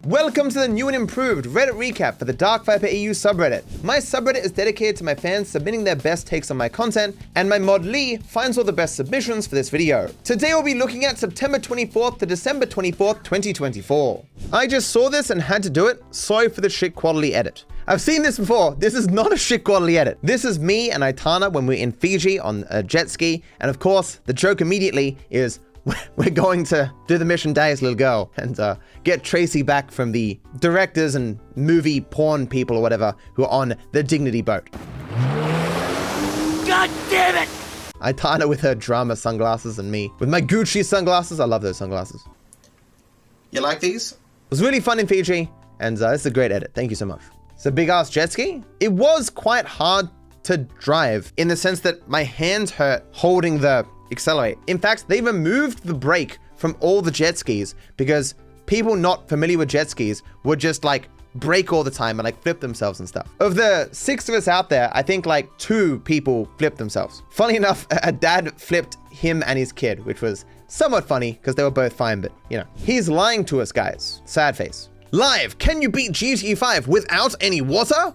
Welcome to the new and improved Reddit recap for the DarkViperAU subreddit. My subreddit is dedicated to my fans submitting their best takes on my content, and my mod Lee finds all the best submissions for this video. Today we'll be looking at September 24th to December 24th, 2024. I just saw this and had to do it. Sorry for the shit quality edit. I've seen this before. This is not a shit quality edit. This is me and Aitana when we're in Fiji on a jet ski, and of course, the joke immediately is we're going to do the mission Daddy's little girl and get Tracy back from the directors and movie porn people or whatever who are on the Dignity boat. God damn it! Aitana with her drama sunglasses and me with my Gucci sunglasses. I love those sunglasses. You like these? It was really fun in Fiji, and it's a great edit. Thank you so much. It's a big ass jet ski. It was quite hard to drive in the sense that my hands hurt holding the accelerate. In fact, they removed the brake from all the jet skis because people not familiar with jet skis would just like brake all the time and like flip themselves and stuff. Of the 6 of us out there, I think like 2 people flipped themselves. Funny enough, a dad flipped him and his kid, which was somewhat funny because they were both fine, but you know. He's lying to us, guys. Sad face. Live, can you beat GTA 5 without any water?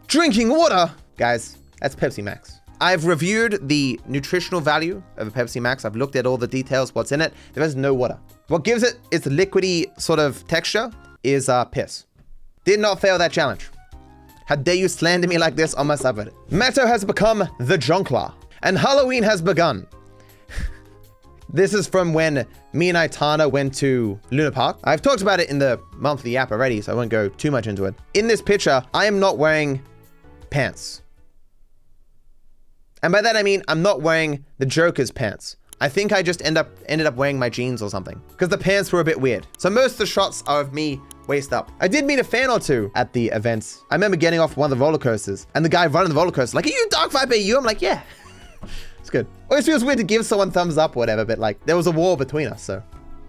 Drinking water? Guys, that's Pepsi Max. I've reviewed the nutritional value of a Pepsi Max. I've looked at all the details, what's in it. There is no water. What gives it its liquidy sort of texture is piss. Did not fail that challenge. How dare you slander me like this on my subreddit? Matto has become the jonkler, and Halloween has begun. This is from when me and Aitana went to Luna Park. I've talked about it in the monthly app already, so I won't go too much into it. In this picture, I am not wearing pants. And by that I mean I'm not wearing the Joker's pants. I think I just ended up wearing my jeans or something because the pants were a bit weird. So most of the shots are of me waist up. I did meet a fan or two at the events. I remember getting off one of the roller coasters and the guy running the roller coaster like, "Are you DarkViperAU?" I'm like, "Yeah." It's good. Always feels weird to give someone thumbs up or whatever, but like there was a wall between us, so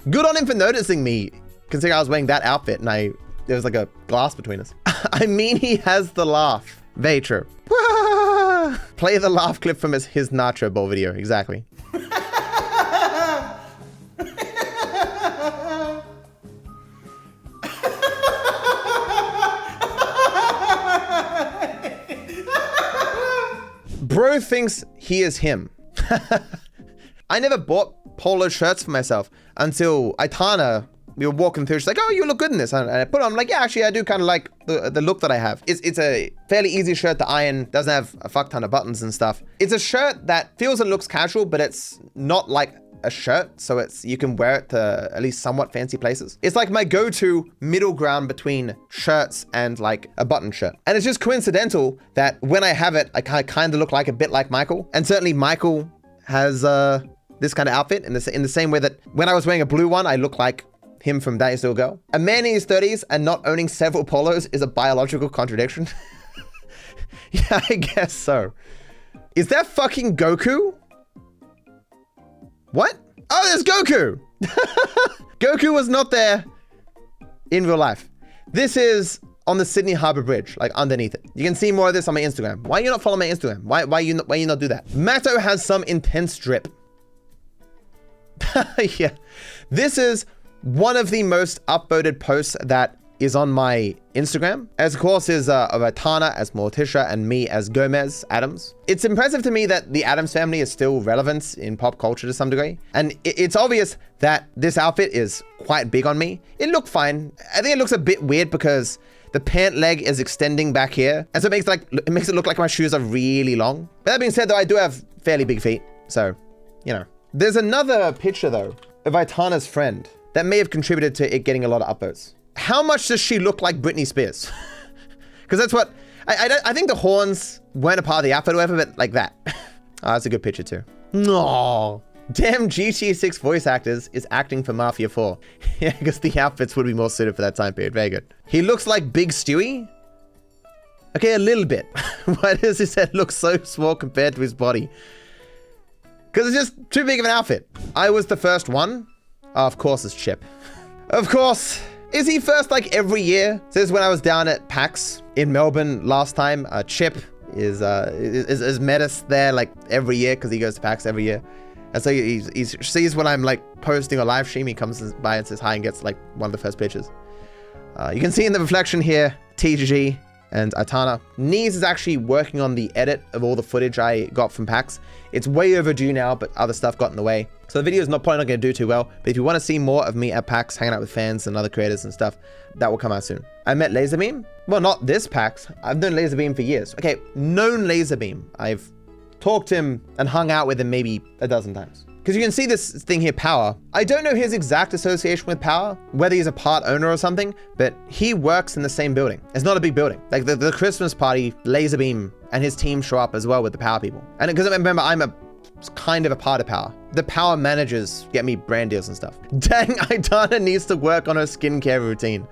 good on him for noticing me, considering I was wearing that outfit and there was like a glass between us. I mean, he has the laugh. Very true. Play the laugh clip from his nacho bowl video. Exactly. Bro thinks he is him. I never bought polo shirts for myself until Aitana, we were walking through, she's like, "Oh, you look good in this." And I put it on, I'm like, "Yeah, actually, I do kind of like the look that I have." It's a fairly easy shirt to iron, doesn't have a fuck ton of buttons and stuff. It's a shirt that feels and looks casual, but it's not like a shirt, so you can wear it to at least somewhat fancy places. It's like my go-to middle ground between shirts and like a button shirt. And it's just coincidental that when I have it, I kind of look like a bit like Michael. And certainly Michael has this kind of outfit in the same way that when I was wearing a blue one, I look like him from Daddy's Little Girl. A man in his 30s and not owning several polos is a biological contradiction. Yeah, I guess so. Is that fucking Goku? What? Oh, there's Goku! Goku was not there in real life. This is on the Sydney Harbour Bridge, like underneath it. You can see more of this on my Instagram. Why you not follow my Instagram? Why you not do that? Matto has some intense drip. Yeah. This is one of the most upvoted posts that is on my Instagram, as of course is of Aitana as Morticia and me as Gomez Adams. It's impressive to me that the Adams family is still relevant in pop culture to some degree. And it's obvious that this outfit is quite big on me. It looked fine. I think it looks a bit weird because the pant leg is extending back here. And so it makes it look like my shoes are really long. But that being said though, I do have fairly big feet. So, you know. There's another picture though of Aitana's friend that may have contributed to it getting a lot of upvotes. How much does she look like Britney Spears? Because that's what, I think the horns weren't a part of the outfit or whatever, but like that. Oh, that's a good picture too. No. Damn, GTA 6 voice actors is acting for Mafia 4. Yeah, because the outfits would be more suited for that time period. Very good. He looks like Big Stewie. Okay, a little bit. Why does his head look so small compared to his body? Because it's just too big of an outfit. I was the first one. Oh, of course it's Chip. Of course. Is he first like every year? This is when I was down at PAX in Melbourne last time. Chip is met us there like every year because he goes to PAX every year. And so he sees when I'm like posting a live stream, he comes by and says hi and gets like one of the first pictures. You can see in the reflection here, TGG and Aitana. Knees is actually working on the edit of all the footage I got from PAX. It's way overdue now, but other stuff got in the way. So the video is probably not going to do too well, but if you want to see more of me at PAX, hanging out with fans and other creators and stuff, that will come out soon. I met Laserbeam. Well, not this PAX. I've known Laserbeam for years. Okay, known Laserbeam. I've talked to him and hung out with him maybe a dozen times. Because you can see this thing here, Power. I don't know his exact association with Power, whether he's a part owner or something, but he works in the same building. It's not a big building. Like the Christmas party, Laserbeam and his team show up as well with the Power people. And because remember, I'm kind of a part of Power. The Power managers get me brand deals and stuff. Dang, Aitana needs to work on her skincare routine.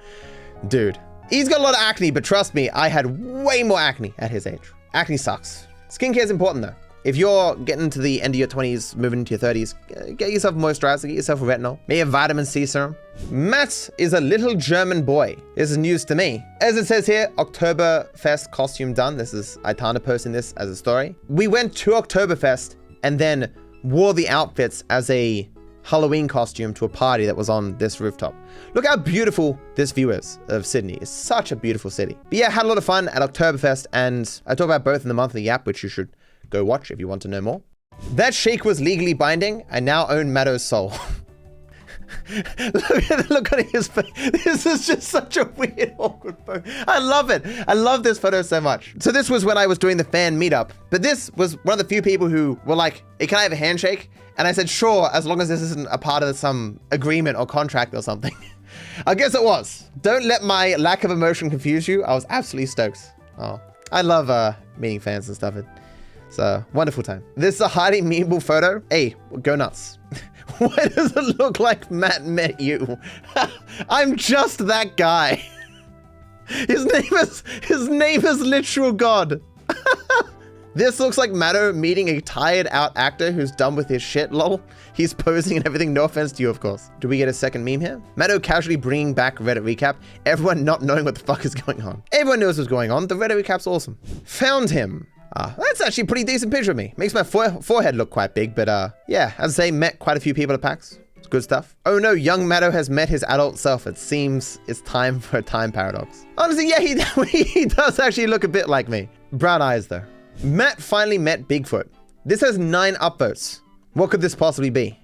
Dude, he's got a lot of acne, but trust me, I had way more acne at his age. Acne sucks. Skincare is important though. If you're getting to the end of your 20s, moving into your 30s, get yourself a moisturizer, get yourself a retinol, maybe a vitamin C serum. Matt is a little German boy. This is news to me. As it says here, Oktoberfest costume done. This is Aitana posting this as a story. We went to Oktoberfest and then wore the outfits as a Halloween costume to a party that was on this rooftop. Look how beautiful this view is of Sydney. It's such a beautiful city. But yeah, had a lot of fun at Oktoberfest, and I talk about both in the monthly Yap, which you should go watch if you want to know more. That shake was legally binding. I now own Matto's soul. look at his face. This is just such a weird, awkward photo. I love it. I love this photo so much. So this was when I was doing the fan meetup, but this was one of the few people who were like, hey, can I have a handshake? And I said, sure, as long as this isn't a part of some agreement or contract or something. I guess it was. Don't let my lack of emotion confuse you. I was absolutely stoked. Oh, I love meeting fans and stuff. It's a wonderful time. This is a highly memeable photo. Hey, go nuts. Why does it look like Matt met you? I'm just that guy. His name is literal God. This looks like Matto meeting a tired out actor who's done with his shit, lol. He's posing and everything, no offense to you, of course. Do we get a second meme here? Matto casually bringing back Reddit recap. Everyone not knowing what the fuck is going on. Everyone knows what's going on. The Reddit recap's awesome. Found him. That's actually a pretty decent picture of me. Makes my forehead look quite big, but yeah, as I say, met quite a few people at PAX. It's good stuff. Oh no, young Matto has met his adult self. It seems it's time for a time paradox. Honestly, yeah, he does actually look a bit like me. Brown eyes though. Matt finally met Bigfoot. This has 9 upvotes. What could this possibly be?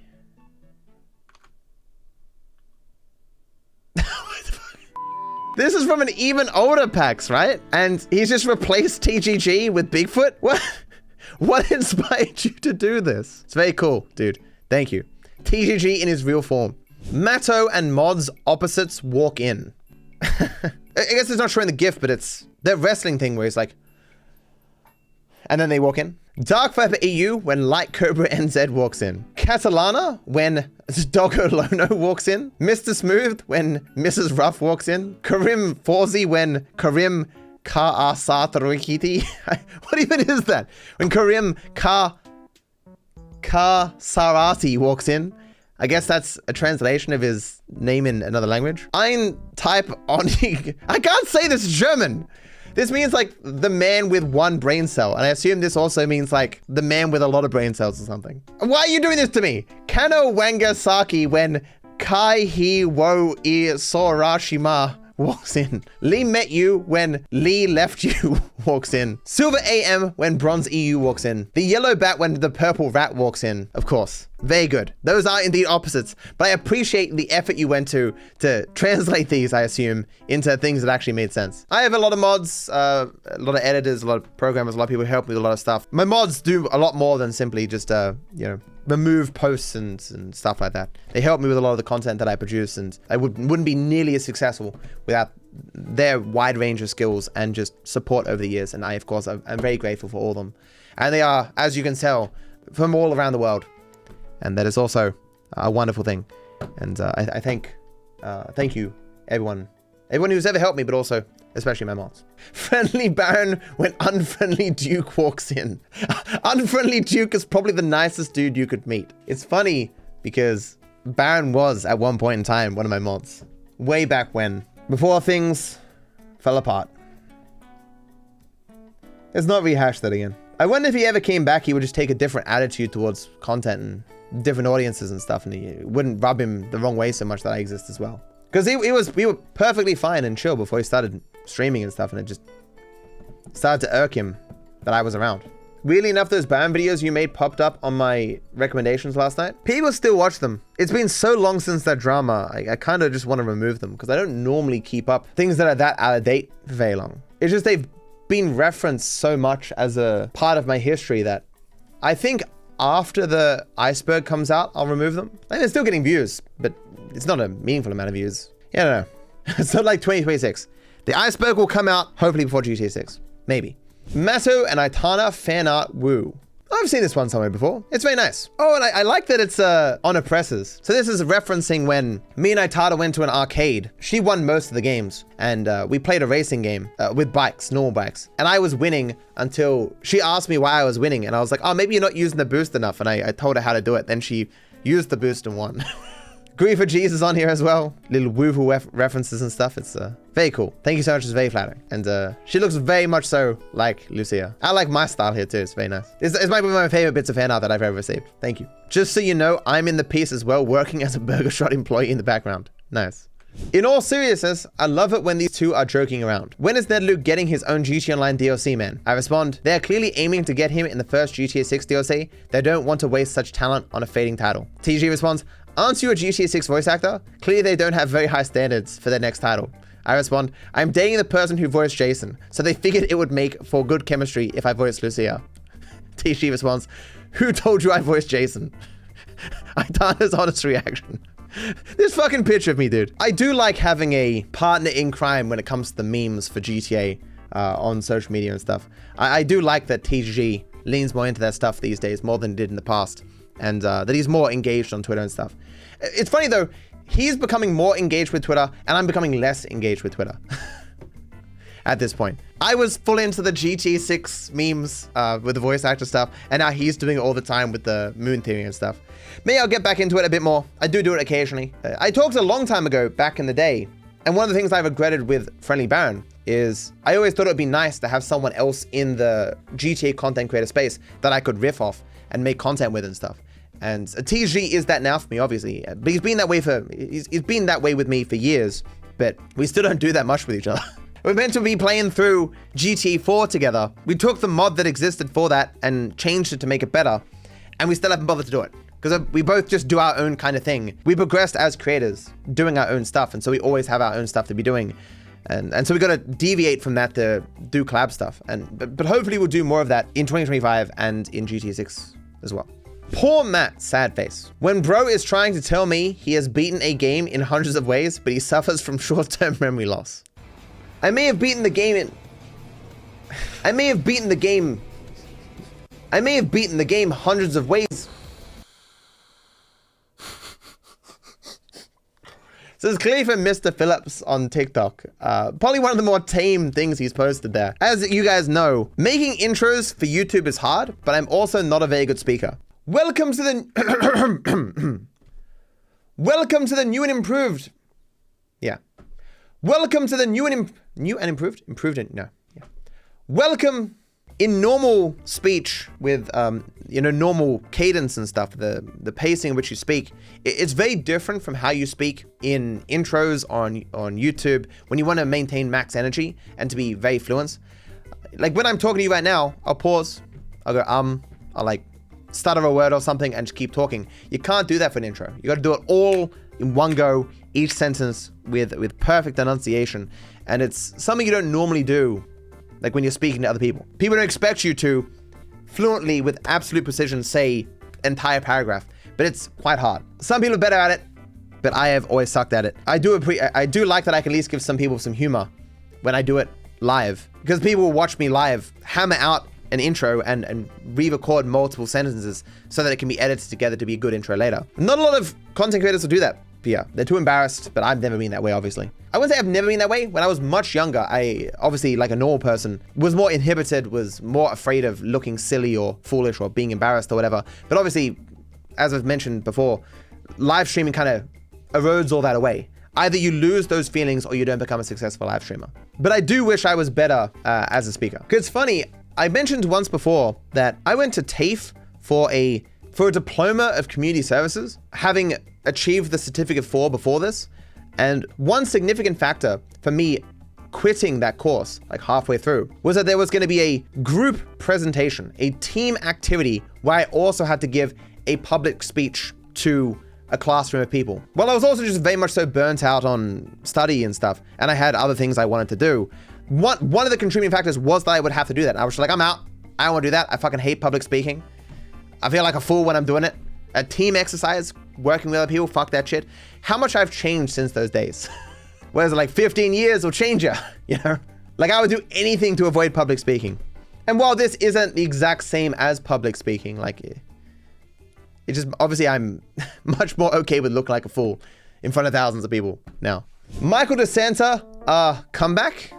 This is from an even older PAX, right? And he's just replaced TGG with Bigfoot? What inspired you to do this? It's very cool, dude. Thank you. TGG in his real form. Matto and Mods opposites walk in. I guess it's not showing the GIF, but it's that wrestling thing where he's like, and then they walk in. DarkViperAU when Light Cobra NZ walks in. Catalana when Doggo Lono walks in. Mr. Smooth when Mrs. Ruff walks in. Karim Forzi when Karim Ka-Asatharikiti. What even is that? When Karim Ka-Sarati walks in. I guess that's a translation of his name in another language. Ein Type Onig. I can't say this German. This means like the man with one brain cell. And I assume this also means like the man with a lot of brain cells or something. Why are you doing this to me? Kano Wangasaki when Kai Hi Wo I Sorashima walks in. Lee met you when Lee left you walks in. Silver AM when Bronze EU walks in. The yellow bat when the purple rat walks in. Of course. Very good. Those are indeed opposites, but I appreciate the effort you went to translate these, I assume, into things that actually made sense. I have a lot of mods, a lot of editors, a lot of programmers, a lot of people who help me with a lot of stuff. My mods do a lot more than simply just, you know, remove posts and stuff like that. They help me with a lot of the content that I produce, and I wouldn't be nearly as successful without their wide range of skills and just support over the years. And I, of course, I'm very grateful for all of them. And they are, as you can tell, from all around the world. And that is also a wonderful thing. And I thank you, everyone who's ever helped me, but also especially my mods. Friendly Baron when Unfriendly Duke walks in. Unfriendly Duke is probably the nicest dude you could meet. It's funny because Baron was at one point in time one of my mods. Way back when, before things fell apart. Let's not rehash that again. I wonder if he ever came back, he would just take a different attitude towards content and different audiences and stuff, and it wouldn't rub him the wrong way so much that I exist as well. Because we were perfectly fine and chill before he started streaming and stuff, and it just started to irk him that I was around. Weirdly enough, those band videos you made popped up on my recommendations last night. People still watch them. It's been so long since that drama, I kind of just want to remove them because I don't normally keep up things that are that out of date for very long. It's just they've been referenced so much as a part of my history that I think after the iceberg comes out, I'll remove them. And they're still getting views, but it's not a meaningful amount of views. Yeah, I don't know. It's not like 2026. The iceberg will come out hopefully before GTA 6. Maybe. Matto and Aitana Fanart Woo. I've seen this one somewhere before. It's very nice. Oh, and I like that it's on oppressors. So this is referencing when me and Aitana went to an arcade. She won most of the games, and we played a racing game with bikes, normal bikes. And I was winning until she asked me why I was winning. And I was like, oh, maybe you're not using the boost enough. And I told her how to do it. Then she used the boost and won. Grief for Jesus on here as well. Little woohoo references and stuff. It's very cool. Thank you so much. It's very flattering. And she looks very much so like Lucia. I like my style here too. It's very nice. It's might be one of my favorite bits of fan art that I've ever received. Thank you. Just so you know, I'm in the piece as well, working as a Burger Shot employee in the background. Nice. In all seriousness, I love it when these two are joking around. When is Ned Luke getting his own GTA Online DLC, man? I respond, they are clearly aiming to get him in the first GTA 6 DLC. They don't want to waste such talent on a fading title. TG responds, aren't you a GTA 6 voice actor? Clearly they don't have very high standards for their next title. I respond, I'm dating the person who voiced Jason, so they figured it would make for good chemistry if I voiced Lucia. TG responds, who told you I voiced Jason? Aitana's honest reaction. This fucking picture of me, dude. I do like having a partner in crime when it comes to the memes for GTA on social media and stuff. I do like that TG leans more into that stuff these days, more than he did in the past. And that he's more engaged on Twitter and stuff. It's funny though, he's becoming more engaged with Twitter and I'm becoming less engaged with Twitter. At this point. I was full into the GTA 6 memes with the voice actor stuff, and now he's doing it all the time with the moon theory and stuff. Maybe I'll get back into it a bit more. I do it occasionally. I talked a long time ago, back in the day, and one of the things I regretted with Friendly Baron is I always thought it would be nice to have someone else in the GTA content creator space that I could riff off and make content with and stuff. And TG is that now for me, obviously. But he's been that way with me for years, but we still don't do that much with each other. We're meant to be playing through GTA 4 together. We took the mod that existed for that and changed it to make it better, and we still haven't bothered to do it. Because we both just do our own kind of thing. We progressed as creators, doing our own stuff, and so we always have our own stuff to be doing. And so we got to deviate from that to do collab stuff. But hopefully we'll do more of that in 2025 and in GTA 6 as well. Poor Matt, sad face. When bro is trying to tell me he has beaten a game in hundreds of ways, but he suffers from short-term memory loss. I may have beaten the game hundreds of ways. So it's clearly from Mr. Phillips on TikTok. Probably one of the more tame things he's posted there. As you guys know, making intros for YouTube is hard, but I'm also not a very good speaker. Welcome to the Welcome to the new and improved. Yeah. Welcome to the new and improved? Improved and no. Yeah. Welcome in normal speech with normal cadence and stuff, the pacing in which you speak. It's very different from how you speak in intros on YouTube when you want to maintain max energy and to be very fluent. Like when I'm talking to you right now, I'll pause, I'll go I'll like stutter a word or something and just keep talking. You can't do that for an intro. You got to do it all in one go, each sentence with perfect enunciation. And it's something you don't normally do, like when you're speaking to other people. People don't expect you to fluently, with absolute precision, say entire paragraph, but it's quite hard. Some people are better at it, but I have always sucked at it. I do like that I can at least give some people some humor when I do it live, because people will watch me live hammer out an intro and re-record multiple sentences so that it can be edited together to be a good intro later. Not a lot of content creators will do that. But yeah, they're too embarrassed, but I've never been that way, obviously. I wouldn't say I've never been that way. When I was much younger, I obviously, like a normal person, was more inhibited, was more afraid of looking silly or foolish or being embarrassed or whatever. But obviously, as I've mentioned before, live streaming kind of erodes all that away. Either you lose those feelings or you don't become a successful live streamer. But I do wish I was better as a speaker. Because it's funny, I mentioned once before that I went to TAFE for a diploma of community services, having achieved the certificate before this. And one significant factor for me quitting that course, like halfway through, was that there was going to be a group presentation, a team activity where I also had to give a public speech to a classroom of people. Well, I was also just very much so burnt out on study and stuff, and I had other things I wanted to do. One of the contributing factors was that I would have to do that. I was just like, I'm out. I don't want to do that. I fucking hate public speaking. I feel like a fool when I'm doing it. A team exercise, working with other people, fuck that shit. How much I've changed since those days. Whereas like 15 years will change you, you know? Like I would do anything to avoid public speaking. And while this isn't the exact same as public speaking, like it just, obviously I'm much more okay with looking like a fool in front of thousands of people now. Michael DeSanta, comeback.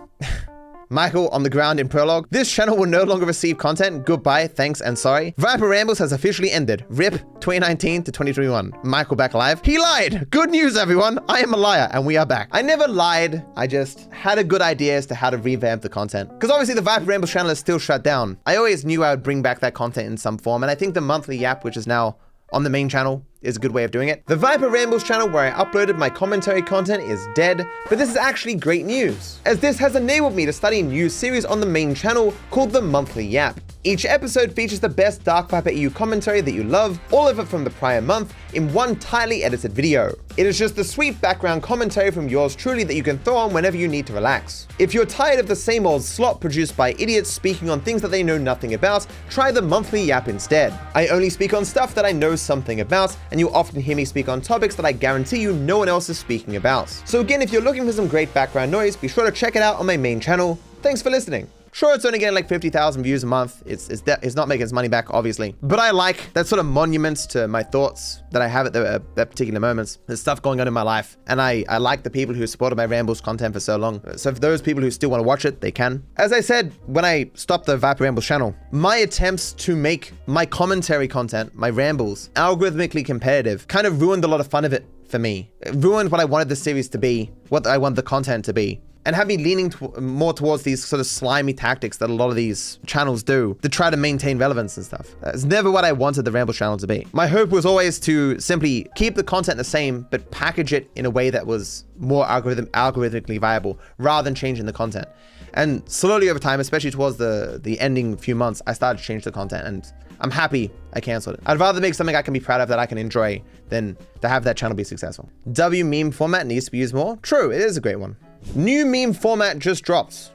Michael on the ground in prologue. This channel will no longer receive content. Goodbye, thanks, and sorry. Viper Rambles has officially ended. RIP 2019 to 2021. Michael back alive. He lied. Good news, everyone. I am a liar, and we are back. I never lied. I just had a good idea as to how to revamp the content. Because obviously the Viper Rambles channel is still shut down. I always knew I would bring back that content in some form, and I think the monthly yap, which is now on the main channel, is a good way of doing it. The Viper Rambles channel where I uploaded my commentary content is dead, but this is actually great news, as this has enabled me to study a new series on the main channel called The Monthly Yap. Each episode features the best DarkViperAU commentary that you love, all of it from the prior month, in one tightly edited video. It is just the sweet background commentary from yours truly that you can throw on whenever you need to relax. If you're tired of the same old slop produced by idiots speaking on things that they know nothing about, try the Monthly Yap instead. I only speak on stuff that I know something about, and you'll often hear me speak on topics that I guarantee you no one else is speaking about. So again, if you're looking for some great background noise, be sure to check it out on my main channel. Thanks for listening. Sure, it's only getting like 50,000 views a month. It's not making its money back, obviously. But I like that sort of monument to my thoughts that I have at that particular moments. There's stuff going on in my life. And I like the people who supported my Rambles content for so long. So for those people who still want to watch it, they can. As I said, when I stopped the Viper Rambles channel, my attempts to make my commentary content, my Rambles, algorithmically competitive, kind of ruined a lot of fun of it for me. It ruined what I wanted the series to be, what I want the content to be. And have me leaning more towards these sort of slimy tactics that a lot of these channels do to try to maintain relevance and stuff. It's never what I wanted the Ramble channel to be. My hope was always to simply keep the content the same, but package it in a way that was more algorithmically viable rather than changing the content. And slowly over time, especially towards the ending few months, I started to change the content, and I'm happy I canceled it. I'd rather make something I can be proud of that I can enjoy than to have that channell be successful. W meme format needs to be used more. True, it is a great one. New meme format just dropped.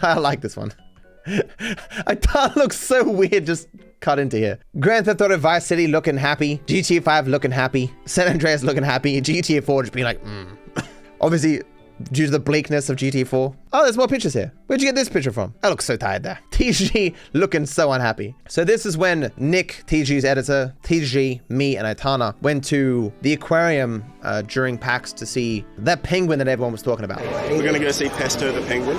I like this one. Aitana looks so weird just cut into here. Grand Theft Auto Vice City looking happy. GTA 5 looking happy. San Andreas looking happy. GTA 4 just being like, Obviously, due to the bleakness of GTA 4. Oh, there's more pictures here. Where'd you get this picture from? I look so tired there. TG looking so unhappy. So this is when Nick, TG's editor, TG, me, and Aitana went to the aquarium during PAX to see that penguin that everyone was talking about. We're gonna go see Pesto the penguin.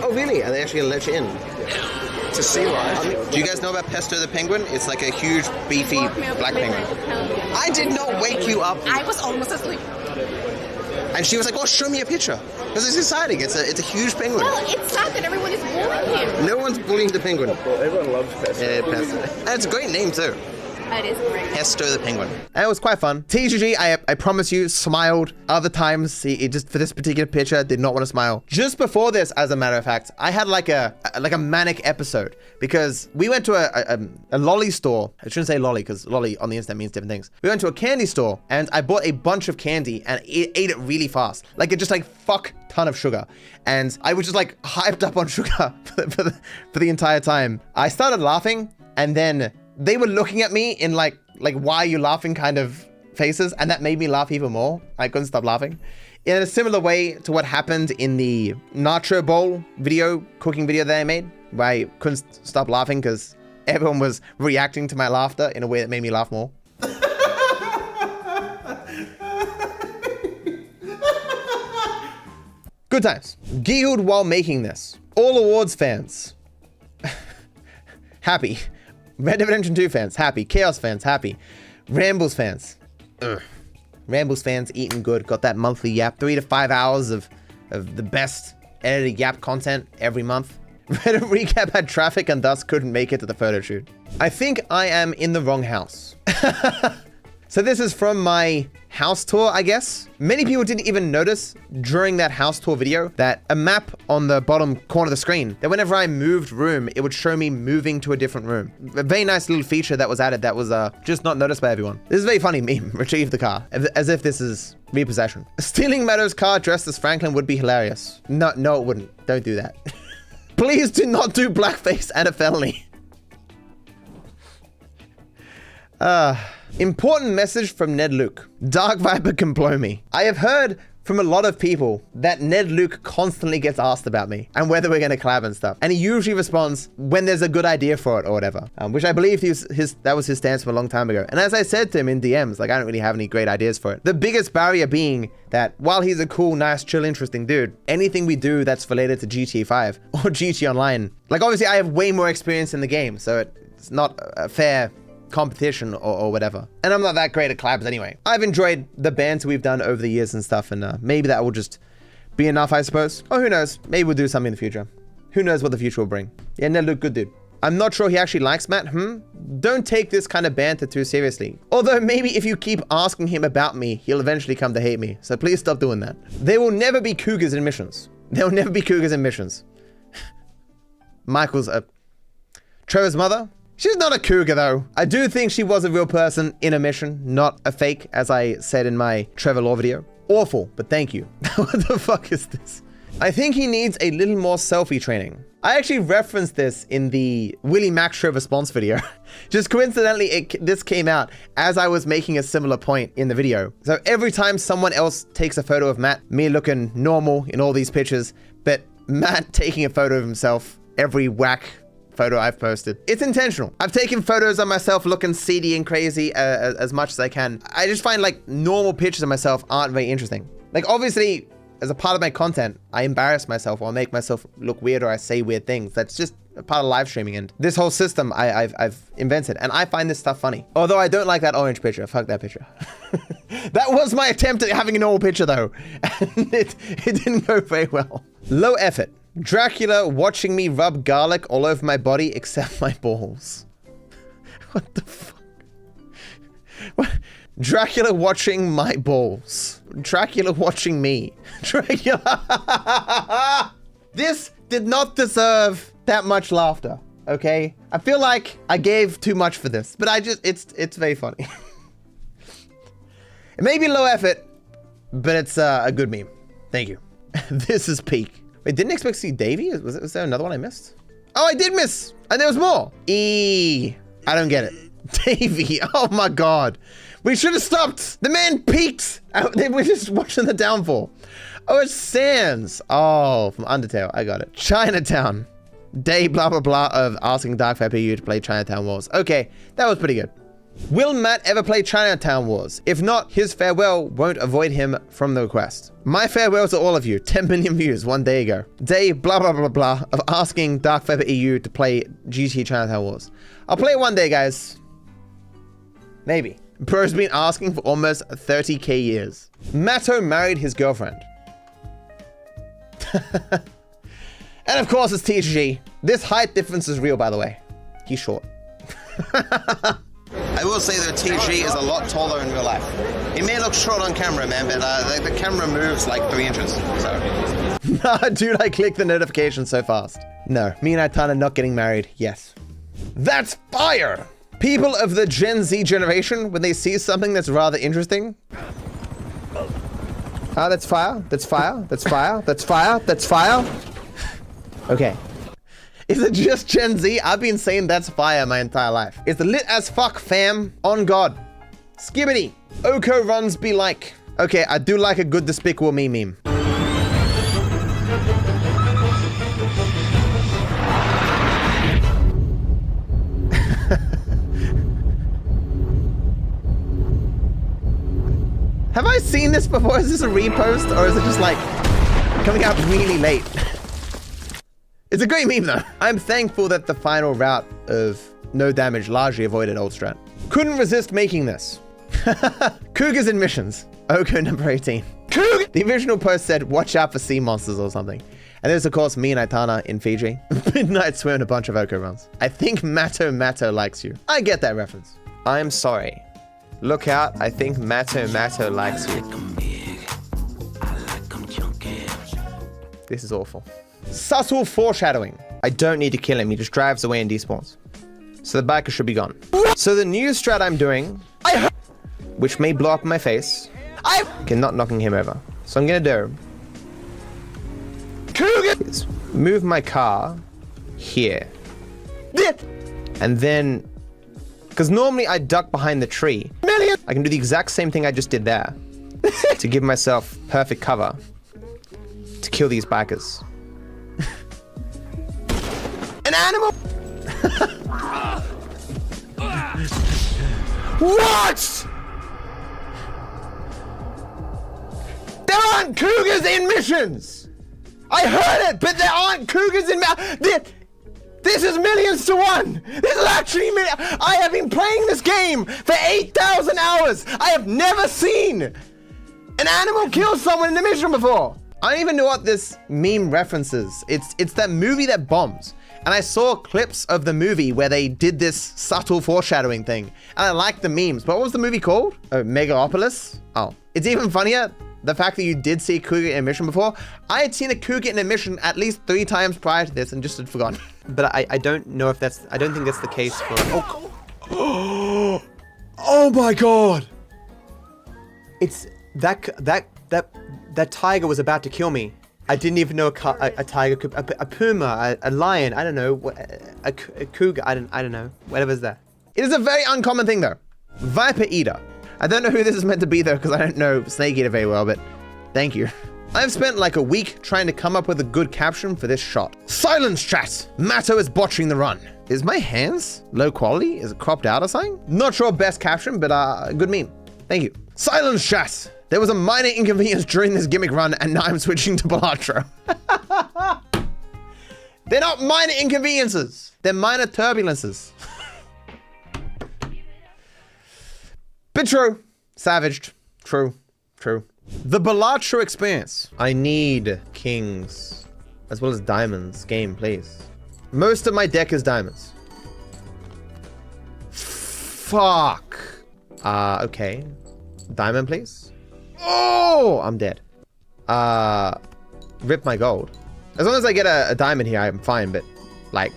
Oh, really? Are they actually gonna let you in? To sea life. Do you guys know about Pesto the penguin? It's like a huge, beefy black penguin. I did not wake you up. I was almost asleep. And she was like, oh, show me a picture. Because it's exciting. It's a huge penguin. Well, it's sad that everyone is bullying him. No one's bullying the penguin. Well, everyone loves Pesto. Yeah, Pesto. And it's a great name, too. That is great. Pesto the penguin. And it was quite fun. TGG, I promise you, smiled. Other times, he just for this particular picture, did not want to smile. Just before this, as a matter of fact, I had like a manic episode because we went to a lolly store. I shouldn't say lolly because lolly on the internet means different things. We went to a candy store and I bought a bunch of candy and ate it really fast. Like it just like fuck ton of sugar. And I was just like hyped up on sugar for the entire time. I started laughing and then they were looking at me in like why are you laughing kind of faces, and that made me laugh even more. I couldn't stop laughing. In a similar way to what happened in the nacho bowl cooking video that I made, where I couldn't stop laughing because everyone was reacting to my laughter in a way that made me laugh more. Good times. Giggled while making this. All awards fans. Happy. Red Dead Redemption 2 fans, happy. Chaos fans, happy. Rambles fans. Ugh. Rambles fans eating good. Got that monthly yap. 3 to 5 hours of the best edited yap content every month. Reddit recap had traffic and thus couldn't make it to the photo shoot. I think I am in the wrong house. So this is from my house tour, I guess. Many people didn't even notice during that house tour video that a map on the bottom corner of the screen, that whenever I moved room, it would show me moving to a different room. A very nice little feature that was added that was just not noticed by everyone. This is a very funny meme. Retrieve the car. As if this is repossession. Stealing Matto's car dressed as Franklin would be hilarious. No, it wouldn't. Don't do that. Please do not do blackface and a felony. Important message from Ned Luke. Dark Viper can blow me. I have heard from a lot of people that Ned Luke constantly gets asked about me and whether we're going to collab and stuff. And he usually responds when there's a good idea for it or whatever, which I believe that was his stance from a long time ago. And as I said to him in DMs, like, I don't really have any great ideas for it. The biggest barrier being that while he's a cool, nice, chill, interesting dude, anything we do that's related to GTA 5 or GTA Online, like obviously I have way more experience in the game, so it's not a fair competition or whatever. And I'm not that great at collabs anyway. I've enjoyed the bands we've done over the years and stuff, and maybe that will just be enough, I suppose. Or who knows? Maybe we'll do something in the future. Who knows what the future will bring. Yeah, Ned Luke, good dude. I'm not sure he actually likes Matt. Don't take this kind of banter too seriously. Although maybe if you keep asking him about me, he'll eventually come to hate me. So please stop doing that. There will never be cougars in missions. There will never be cougars in missions. Michael's Trevor's mother. She's not a cougar though. I do think she was a real person in a mission, not a fake, as I said in my Trevor Law video. Awful, but thank you. What the fuck is this? I think he needs a little more selfie training. I actually referenced this in the Willie Mac Show response video. Just coincidentally, this came out as I was making a similar point in the video. So every time someone else takes a photo of Matt, me looking normal in all these pictures, but Matt taking a photo of himself every whack photo I've posted. It's intentional. I've taken photos of myself looking seedy and crazy as much as I can. I just find like normal pictures of myself aren't very interesting. Like obviously, as a part of my content, I embarrass myself or I make myself look weird or I say weird things. That's just a part of live streaming, and this whole system I've invented, and I find this stuff funny. Although I don't like that orange picture. Fuck that picture. That was my attempt at having a normal picture though, and it didn't go very well. Low effort. Dracula watching me rub garlic all over my body except my balls. What the fuck? What? Dracula watching my balls. Dracula watching me. Dracula. This did not deserve that much laughter, okay? I feel like I gave too much for this, but it's very funny. It may be low effort, but it's a good meme. Thank you. This is peak. Wait, didn't expect to see Davey? Was there another one I missed? Oh, I did miss! And there was more! I don't get it. Davey, oh my god. We should have stopped! The man peaked! We're just watching the downfall. Oh, it's Sans. Oh, from Undertale, I got it. Chinatown. Day blah blah blah of asking DarkViperAU's to play Chinatown Wars. Okay, that was pretty good. Will Matt ever play Chinatown Wars? If not, his farewell won't avoid him from the request. My farewell to all of you. 10 million views 1 day ago. Day blah blah blah blah of asking DarkViperAU to play GT Chinatown Wars. I'll play it one day, guys. Maybe. Bro's been asking for almost 30k years. Matto married his girlfriend. And of course it's TGG. This height difference is real, by the way. He's short. I will say that TG is a lot taller in real life. He may look short on camera, man, but the camera moves like 3 inches, so. Nah, dude, I clicked the notification so fast. No, me and Aitana not getting married, yes. That's fire! People of the Gen Z generation, when they see something that's rather interesting. Ah, that's fire, that's fire, that's fire, that's fire, that's fire. Okay. Is it just Gen Z? I've been saying that's fire my entire life. It's lit as fuck, fam. On God. Skibbity. OHKO runs be like. Okay, I do like a good Despicable Me meme. Have I seen this before? Is this a repost? Or is it just like coming out really late? It's a great meme though. I'm thankful that the final route of no damage largely avoided old strat. Couldn't resist making this. Cougars in missions. OHKO number 18. Cougar! The original post said, watch out for sea monsters or something. And there's of course me and Aitana in Fiji. Midnight swim a bunch of OHKO runs. I think Matto likes you. I get that reference. I'm sorry. Look out, I think Matto likes you. This is awful. Subtle foreshadowing. I don't need to kill him, he just drives away and despawns. So the biker should be gone. So the new strat I'm doing, which may blow up in my face, not knocking him over. So I'm gonna do is move my car here. And then, because normally I duck behind the tree, I can do the exact same thing I just did there to give myself perfect cover to kill these bikers. An animal! What? There aren't cougars in missions! I heard it, but there aren't cougars in This is millions to one! This is actually I have been playing this game for 8,000 hours! I have never seen an animal kill someone in a mission before! I don't even know what this meme references. It's that movie that bombs. And I saw clips of the movie where they did this subtle foreshadowing thing. And I liked the memes. But what was the movie called? Oh, Megalopolis? Oh. It's even funnier, the fact that you did see a cougar in a mission before. I had seen a cougar in a mission at least 3 times prior to this and just had forgotten. But I don't know if that's, I don't think that's the case for, oh. Oh my God. It's, that tiger was about to kill me. I didn't even know a tiger could, a puma, a lion, I don't know, a cougar, I don't know, whatever's there. It is a very uncommon thing though. Viper Eater. I don't know who this is meant to be though, because I don't know Snake Eater very well, but thank you. I've spent like a week trying to come up with a good caption for this shot. Silence chat! Matto is botching the run. Is my hands low quality? Is it cropped out or something? Not sure best caption, but good meme. Thank you. Silence chat! There was a minor inconvenience during this gimmick run, and now I'm switching to balatro. They're not minor inconveniences. They're minor turbulences. But true. Savaged. True. True. The balatro experience. I need kings, as well as diamonds. Game, please. Most of my deck is diamonds. Fuck. Okay. Diamond, please. Oh, I'm dead. Rip my gold. As long as I get a diamond here, I'm fine, but like...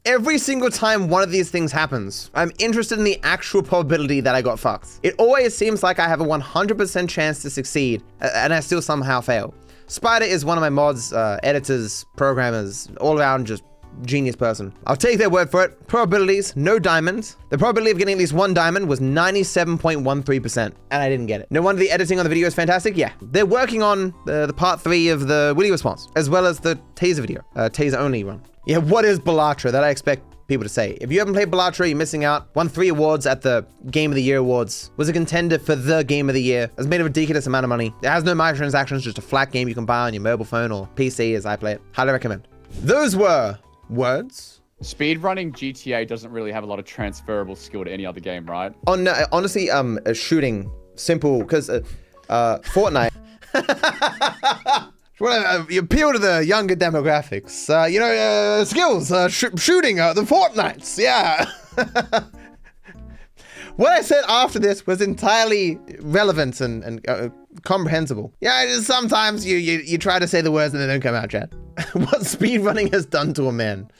Every single time one of these things happens, I'm interested in the actual probability that I got fucked. It always seems like I have a 100% chance to succeed, and I still somehow fail. Spider is one of my mods, editors, programmers, all around just genius person. I'll take their word for it. Probabilities, no diamonds. The probability of getting at least 1 diamond was 97.13%, and I didn't get it. No wonder the editing on the video is fantastic. Yeah, they're working on the part 3 of the witty response, as well as the taser video, taser only run. Yeah, what is balatro? That I expect people to say. If you haven't played balatro, you're missing out. Won 3 awards at the Game of the Year Awards. Was a contender for the Game of the Year. Has made a ridiculous amount of money. It has no microtransactions, just a flat game you can buy on your mobile phone or PC as I play it. Highly recommend. Those were words. Speedrunning GTA doesn't really have a lot of transferable skill to any other game, right? Honestly, shooting, simple, because Fortnite. Well, you appeal to the younger demographics. Skills, shooting, the Fortnites, yeah. What I said after this was entirely relevant and comprehensible. Yeah, sometimes you try to say the words and they don't come out, Chad. What speedrunning has done to a man.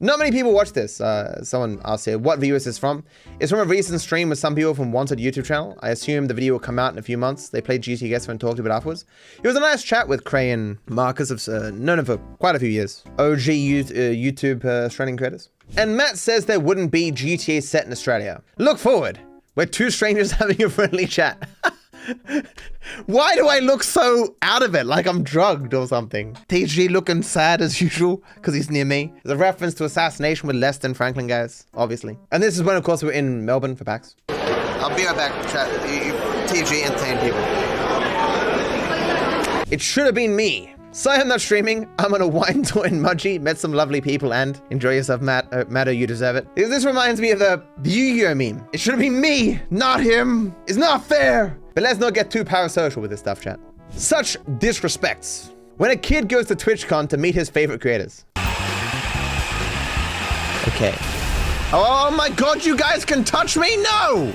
Not many people watch this. Someone asked here, what view is this from? It's from a recent stream with some people from Wanted YouTube channel. I assume the video will come out in a few months. They played GTA Guest and talked a bit afterwards. It was a nice chat with Cray and Marcus. I've known him for quite a few years. OG YouTube Australian creators. And Matt says there wouldn't be GTA set in Australia. Look forward. We're 2 strangers having a friendly chat. Why do I look so out of it, like I'm drugged or something? TG looking sad as usual, because he's near me. There's a reference to Assassination with Less Than Franklin, guys, obviously. And this is when, of course, we're in Melbourne for PAX. I'll be right back, chat. TG entertain people. It should have been me. Sorry I'm not streaming. I'm on a wine tour in Mudgee, met some lovely people, and enjoy yourself, Matto, you deserve it. This reminds me of the Yu-Gi-Oh meme. It should have been me, not him. It's not fair. But let's not get too parasocial with this stuff, chat. Such disrespects. When a kid goes to TwitchCon to meet his favorite creators. Okay. Oh my god, you guys can touch me? No!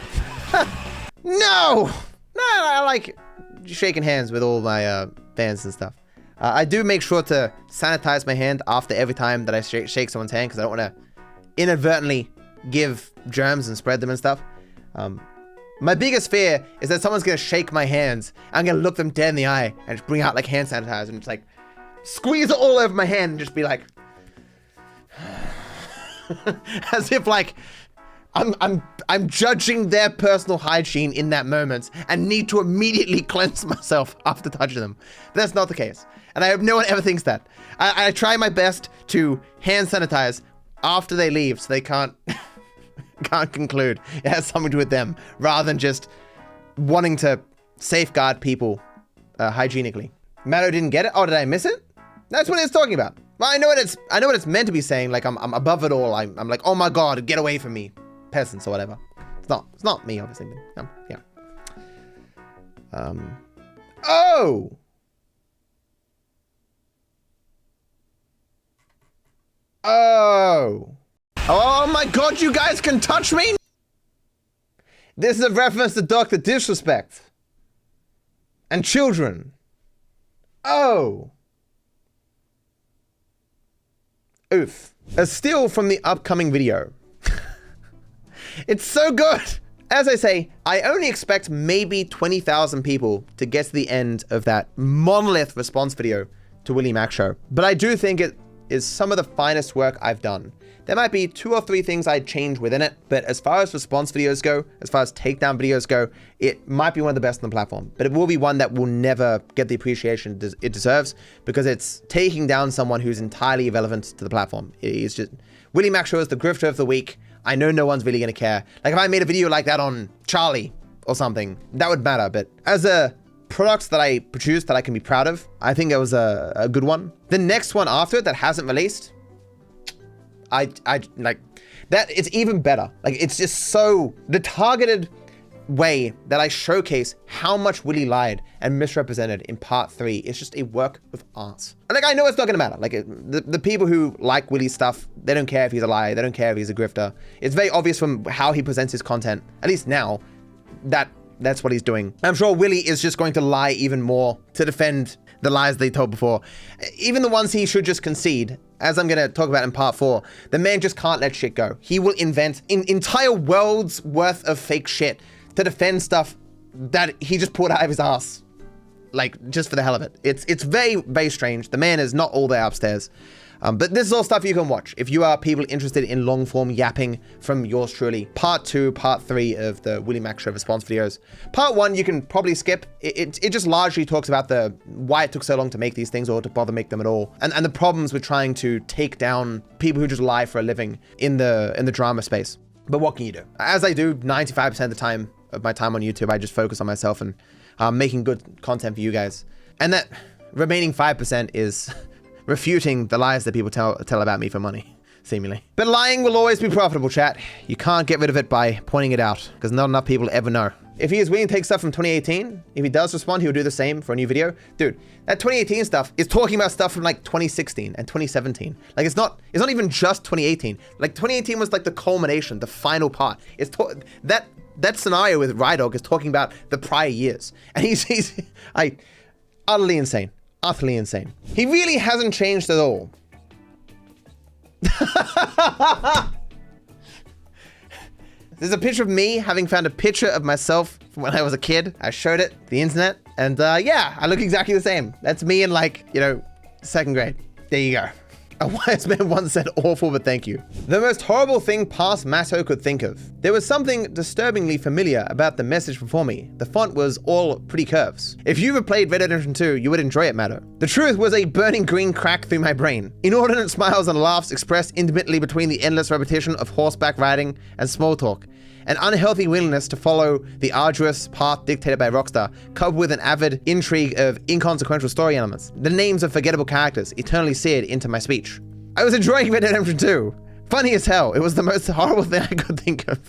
No! No, I like shaking hands with all my fans and stuff. I do make sure to sanitize my hand after every time that I shake someone's hand because I don't want to inadvertently give germs and spread them and stuff. My biggest fear is that someone's going to shake my hands. I'm going to look them dead in the eye and just bring out like hand sanitizer and just like squeeze it all over my hand and just be like, as if like I'm judging their personal hygiene in that moment and need to immediately cleanse myself after touching them. But that's not the case. And I hope no one ever thinks that. I try my best to hand sanitize after they leave so they can't conclude it has something to do with them rather than just wanting to safeguard people hygienically. Matto didn't get it? Oh, did I miss it? That's what it's talking about. Well, I know what it's meant to be saying. Like I'm above it all. I'm like, oh my god, get away from me, peasants or whatever. It's not me, obviously. But, yeah. Oh. Oh my god, you guys can touch me? This is a reference to Dr. Disrespect. And children. Oh. Oof. A still from the upcoming video. It's so good. As I say, I only expect maybe 20,000 people to get to the end of that monolith response video to Willie Mac Show. But I do think it is some of the finest work I've done. There might be 2 or 3 things I'd change within it, but as far as response videos go, as far as takedown videos go, it might be one of the best on the platform, but it will be one that will never get the appreciation it deserves because it's taking down someone who's entirely irrelevant to the platform. It's just, Willie Mac Show is the grifter of the week. I know no one's really gonna care. Like if I made a video like that on Charlie or something, that would matter, but as a product that I produced that I can be proud of, I think it was a good one. The next one after it that hasn't released, I like that. It's even better. Like it's just so the targeted way that I showcase how much Willie lied and misrepresented in part 3 is just a work of art. And like I know it's not gonna matter. Like the people who like Willie's stuff, they don't care if he's a liar, they don't care if he's a grifter. It's very obvious from how he presents his content, at least now, that that's what he's doing. I'm sure Willie is just going to lie even more to defend the lies they told before. Even the ones he should just concede, as I'm going to talk about in part 4, the man just can't let shit go. He will invent an entire world's worth of fake shit to defend stuff that he just pulled out of his ass. Like, just for the hell of it. It's very, very strange. The man is not all there upstairs. But this is all stuff you can watch if you are people interested in long form yapping from yours truly. Part 2, part 3 of the Willie Mac Show response videos. Part 1 you can probably skip. It just largely talks about why it took so long to make these things or to bother make them at all, and the problems with trying to take down people who just lie for a living in the drama space. But what can you do? As I do 95% of the time of my time on YouTube, I just focus on myself and making good content for you guys. And that remaining 5% is refuting the lies that people tell about me for money, seemingly. But lying will always be profitable, chat. You can't get rid of it by pointing it out, because not enough people ever know. If he is willing to take stuff from 2018, if he does respond, he'll do the same for a new video. Dude, that 2018 stuff is talking about stuff from like 2016 and 2017. Like it's not even just 2018. Like 2018 was like the culmination, the final part. It's that scenario with Rydog is talking about the prior years. And he's utterly insane. Utterly insane. He really hasn't changed at all. There's a picture of me having found a picture of myself from when I was a kid. I showed it to the internet, and yeah, I look exactly the same. That's me in like, 2nd grade. There you go. A wise man once said awful, but thank you. The most horrible thing past Matto could think of. There was something disturbingly familiar about the message before me. The font was all pretty curves. If you ever played Red Dead Redemption 2, you would enjoy it, Matto. The truth was a burning green crack through my brain. Inordinate smiles and laughs expressed intermittently between the endless repetition of horseback riding and small talk. an unhealthy willingness to follow the arduous path dictated by Rockstar, coupled with an avid intrigue of inconsequential story elements, the names of forgettable characters eternally seared into my speech. I was enjoying Red Dead Redemption 2. Funny as hell. It was the most horrible thing I could think of.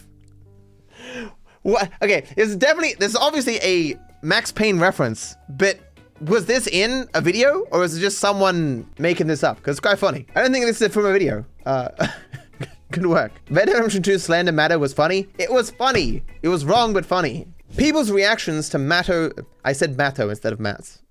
What? Okay, this is obviously a Max Payne reference, but was this in a video or is it just someone making this up? Because it's quite funny. I don't think this is from a video. Good work. Red Dead Redemption 2 slander Matto was funny. It was funny. It was wrong, but funny. People's reactions to Matto, I said Matto instead of Matt's.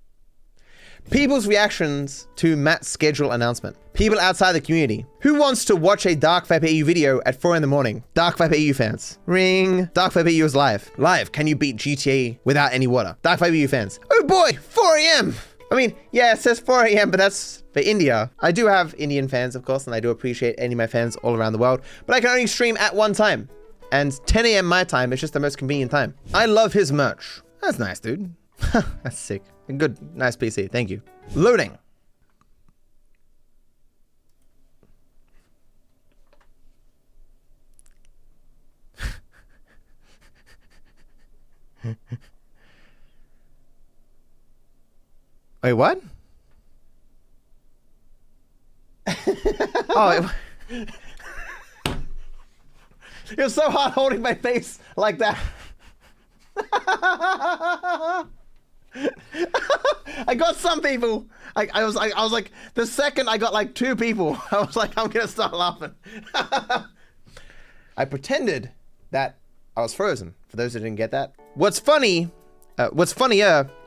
People's reactions to Matt's schedule announcement. People outside the community. Who wants to watch a DarkViperAU video at 4 in the morning? DarkViperAU fans. Ring. DarkViperAU is live. Live. Can you beat GTA without any water? DarkViperAU fans. Oh boy, 4 a.m. I mean, yeah, it says 4 a.m., but that's for India. I do have Indian fans, of course, and I do appreciate any of my fans all around the world, but I can only stream at one time. And 10 a.m. my time is just the most convenient time. I love his merch. That's nice, dude. That's sick. Good, nice PC. Thank you. Loading. Wait, what? Oh, it was so hard holding my face like that. I got some people. I was like, the second I got like 2 people, I was like, I'm gonna start laughing. I pretended that I was frozen. For those who didn't get that, what's funnier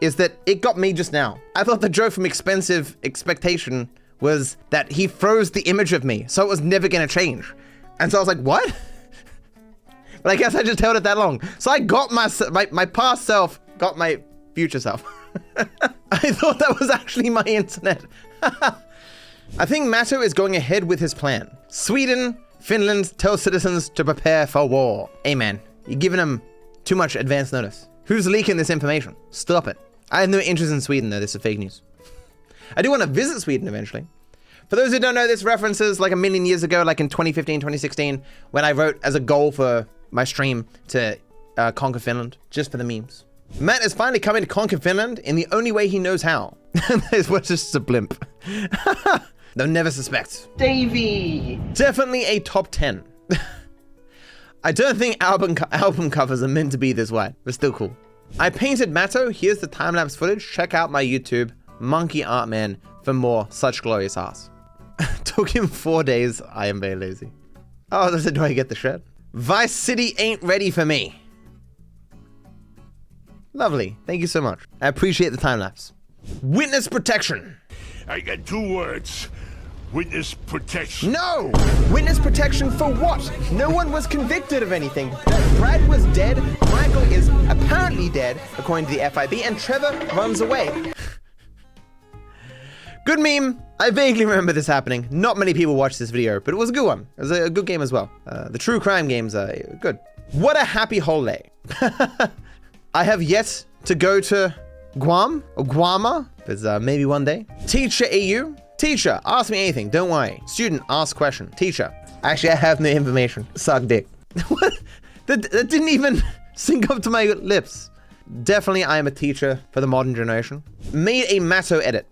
is that it got me just now. I thought the joke from Expensive Expectation was that he froze the image of me, so it was never gonna change. And so I was like, what? But I guess I just held it that long. So I got my past self, got my future self. I thought that was actually my internet. I think Matto is going ahead with his plan. Sweden, Finland tell citizens to prepare for war. Amen. You're giving them too much advance notice. Who's leaking this information? Stop it. I have no interest in Sweden though, this is fake news. I do want to visit Sweden eventually. For those who don't know, this references like a million years ago, like in 2015, 2016, when I wrote as a goal for my stream to conquer Finland, just for the memes. Matt is finally coming to conquer Finland in the only way he knows how. This was just a blimp. They'll never suspect. Davey! Definitely a top 10. I don't think album covers are meant to be this wide, but still cool. I painted Matto. Here's the time-lapse footage. Check out my YouTube, Monkey Art Man, for more such glorious ass. Took him 4 days. I am very lazy. Oh, do I get the shirt? Vice City ain't ready for me. Lovely. Thank you so much. I appreciate the time-lapse. Witness protection. I got 2 words. Witness protection. No! Witness protection for what? No one was convicted of anything. Brad was dead, Michael is apparently dead, according to the FIB, and Trevor runs away. Good meme. I vaguely remember this happening. Not many people watched this video, but it was a good one. It was a good game as well. The true crime games are good. What a happy holiday. I have yet to go to Guam, or Guama, but maybe one day. Teacher AU. Teacher, ask me anything, don't worry. Student, ask question. Teacher, actually I have no information. Suck dick. What? That didn't even sync up to my lips. Definitely I am a teacher for the modern generation. Made a Matto edit.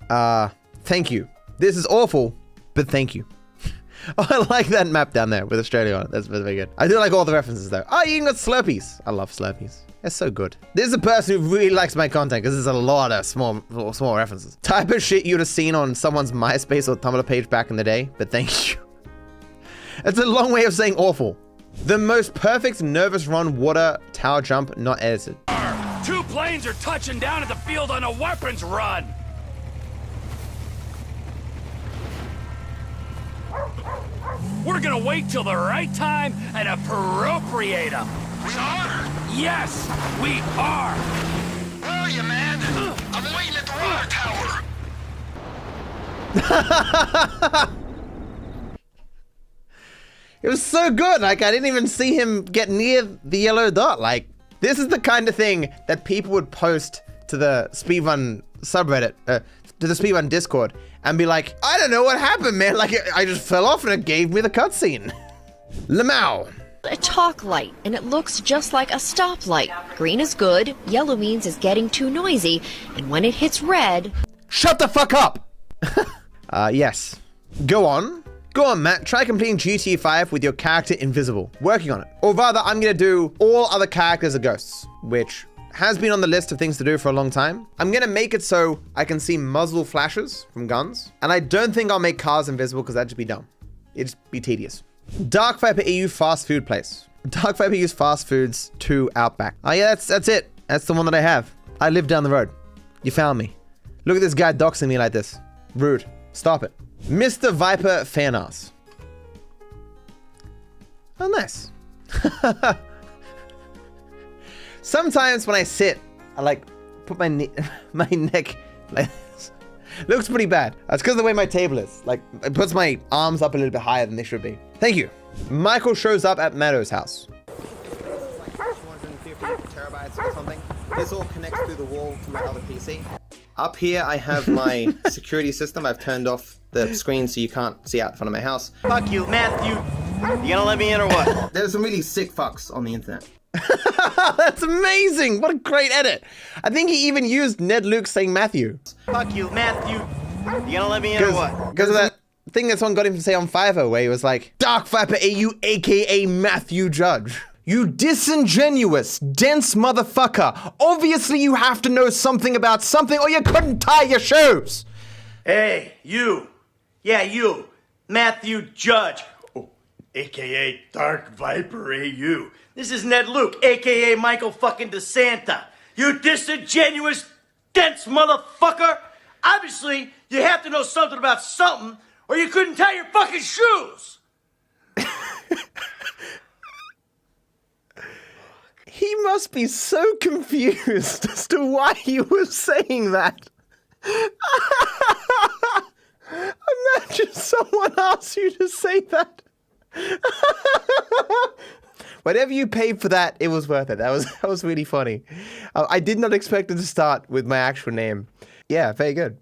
Thank you. This is awful, but thank you. Oh, I like that map down there with Australia on it. That's very good. I do like all the references though. Oh, you even got Slurpees. I love Slurpees. They're so good. This is a person who really likes my content because there's a lot of small references. Type of shit you'd have seen on someone's MySpace or Tumblr page back in the day, but thank you. It's a long way of saying awful. The most perfect nervous run water tower jump not edited. 2 planes are touching down at the field on a weapons run. We're gonna wait till the right time and appropriate them. We are? Yes, we are. Where are you, man? I'm waiting at the water tower. It was so good. Like, I didn't even see him get near the yellow dot. Like, this is the kind of thing that people would post to the speedrun subreddit, to the speedrun Discord, and be like, I don't know what happened, man. Like, I just fell off and it gave me the cutscene. Lmao. a talk light, and it looks just like a stoplight. Green is good, yellow means it's getting too noisy, and when it hits red... Shut the fuck up! Yes. Go on. Go on, Matt. Try completing GTA 5 with your character invisible. Working on it. Or rather, I'm gonna do all other characters are ghosts, which has been on the list of things to do for a long time. I'm gonna make it so I can see muzzle flashes from guns. And I don't think I'll make cars invisible because that'd just be dumb. It'd just be tedious. DarkViperAU fast food place. DarkViperAU's fast foods to Outback. Oh yeah, that's it. That's the one that I have. I live down the road. You found me. Look at this guy doxing me like this. Rude. Stop it. Mr. Viper Fanart. Oh, nice. Sometimes when I sit, I like put my neck like this. Looks pretty bad. That's because of the way my table is. Like, it puts my arms up a little bit higher than they should be. Thank you. Michael shows up at Matto's house. Like 250 terabytes or something. This all connects through the wall to my other PC. Up here, I have my security system. I've turned off the screen so you can't see out in front of my house. Fuck you, Matthew. You gonna let me in or what? There's some really sick fucks on the internet. That's amazing. What a great edit. I think he even used Ned Luke saying Matthew. Fuck you, Matthew. You gonna let me in or what? Because of that thing that someone got him to say on Fiverr where he was like, DarkViperAU, aka Matthew Judge. You disingenuous, dense motherfucker. Obviously you have to know something about something or you couldn't tie your shoes. Hey, you. Yeah, you. Matthew Judge. Oh, AKA DarkViperAU. This is Ned Luke, AKA Michael fucking DeSanta. You disingenuous, dense motherfucker. Obviously, you have to know something about something or you couldn't tie your fucking shoes. He must be so confused as to why he was saying that. Imagine someone asks you to say that. Whatever you paid for that, it was worth it. That was really funny. I did not expect it to start with my actual name. Yeah, very good.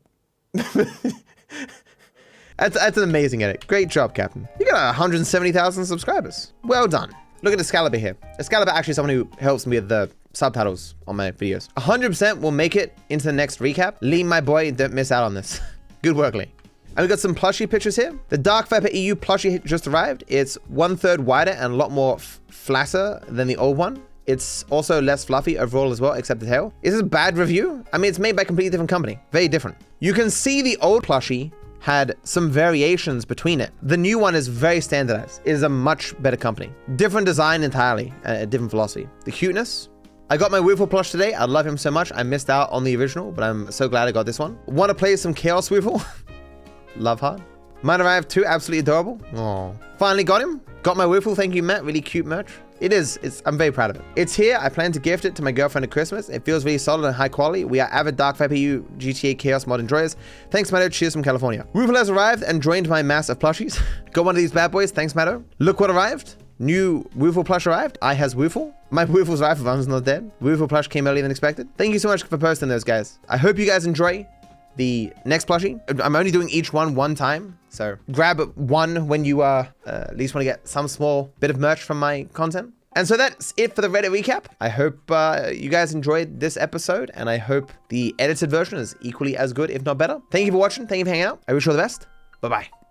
That's an amazing edit. Great job, Captain. You got 170,000 subscribers. Well done. Look at Excalibur here. Excalibur actually is someone who helps me with the subtitles on my videos. 100% will make it into the next recap. Lee, my boy, don't miss out on this. Good work, Lee. And we got some plushie pictures here. The DarkViperAU plushie just arrived. It's 1/3 wider and a lot more flatter than the old one. It's also less fluffy overall as well, except the tail. Is this a bad review? I mean, it's made by a completely different company. Very different. You can see the old plushie had some variations between it. The new one is very standardized. It is a much better company. Different design entirely, a different philosophy. The cuteness. I got my Woofle plush today. I love him so much. I missed out on the original, but I'm so glad I got this one. Want to play some Chaos Woofle? Love hard. Mine arrived too, absolutely adorable. Oh, finally got him. Got my Woofle, thank you, Matt. Really cute merch. It is, I'm very proud of it. It's here. I plan to gift it to my girlfriend at Christmas. It feels really solid and high quality. We are avid DarkViperAU GTA Chaos mod enjoyers. Thanks, Matto. Cheers from California. Woofle has arrived and joined my mass of plushies. Got one of these bad boys. Thanks, Matto. Look what arrived. New Woofle plush arrived. I has Woofle. My Woofle's arrived if I'm not dead. Woofle plush came earlier than expected. Thank you so much for posting those, guys. I hope you guys enjoy the next plushie. I'm only doing each one time, so grab one when you at least want to get some small bit of merch from my content. And so that's it for the Reddit recap. I hope you guys enjoyed this episode, and I hope the edited version is equally as good, if not better. Thank you for watching. Thank you for hanging out. I wish you all the best. Bye-bye.